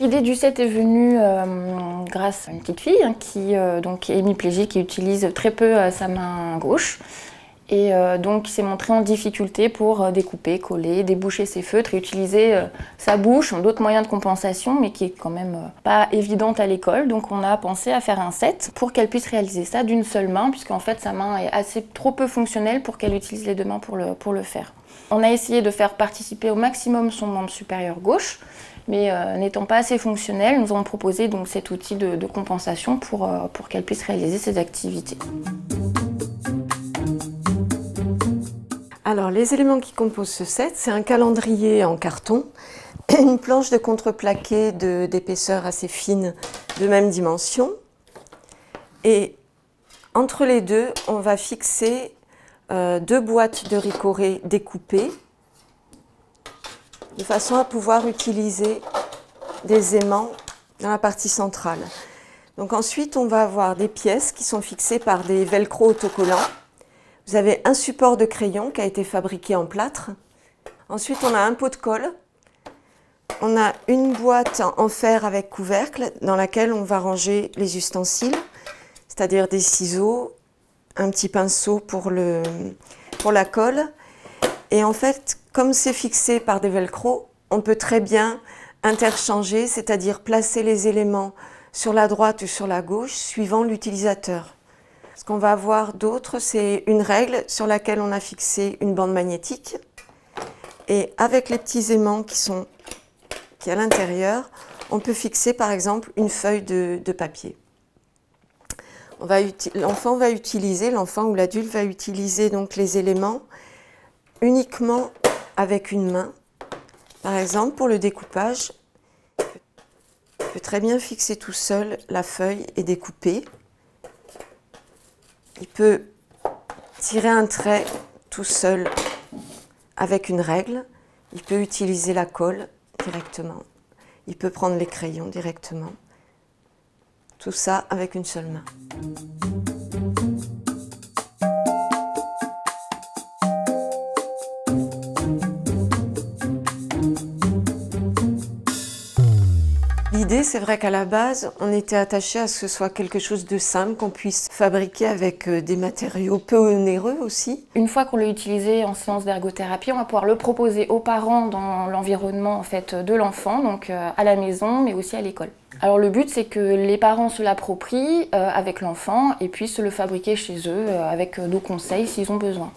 L'idée du set est venue grâce à une petite fille qui donc est hémiplégique, qui utilise très peu sa main gauche et donc qui s'est montrée en difficulté pour découper, coller, déboucher ses feutres et utiliser sa bouche, d'autres moyens de compensation mais qui est quand même pas évidente à l'école. Donc on a pensé à faire un set pour qu'elle puisse réaliser ça d'une seule main puisqu'en fait sa main est trop peu fonctionnelle pour qu'elle utilise les deux mains pour le faire. On a essayé de faire participer au maximum son membre supérieur gauche, mais n'étant pas assez fonctionnel, nous avons proposé donc cet outil de compensation pour qu'elle puisse réaliser ses activités. Alors, les éléments qui composent ce set, c'est un calendrier en carton, une planche de contreplaqué d'épaisseur assez fine, de même dimension, et entre les deux, on va fixer 2 boîtes de ricoré découpées, de façon à pouvoir utiliser des aimants dans la partie centrale. Donc ensuite, on va avoir des pièces qui sont fixées par des velcro autocollants. Vous avez un support de crayon qui a été fabriqué en plâtre. Ensuite, on a un pot de colle. On a une boîte en fer avec couvercle dans laquelle on va ranger les ustensiles, c'est-à-dire des ciseaux, un petit pinceau pour la colle. Et en fait, comme c'est fixé par des velcro, on peut très bien interchanger, c'est-à-dire placer les éléments sur la droite ou sur la gauche, suivant l'utilisateur. Ce qu'on va avoir d'autre, c'est une règle sur laquelle on a fixé une bande magnétique. Et avec les petits aimants qui est à l'intérieur, on peut fixer par exemple une feuille de papier. L'enfant ou l'adulte va utiliser donc les éléments uniquement avec une main. Par exemple, pour le découpage, il peut très bien fixer tout seul la feuille et découper. Il peut tirer un trait tout seul avec une règle. Il peut utiliser la colle directement. Il peut prendre les crayons directement. Tout ça avec une seule main. L'idée, c'est vrai qu'à la base, on était attaché à ce que ce soit quelque chose de simple, qu'on puisse fabriquer avec des matériaux peu onéreux aussi. Une fois qu'on l'a utilisé en séance d'ergothérapie, on va pouvoir le proposer aux parents dans l'environnement en fait, de l'enfant, donc à la maison, mais aussi à l'école. Alors le but, c'est que les parents se l'approprient avec l'enfant et puissent le fabriquer chez eux avec nos conseils s'ils ont besoin.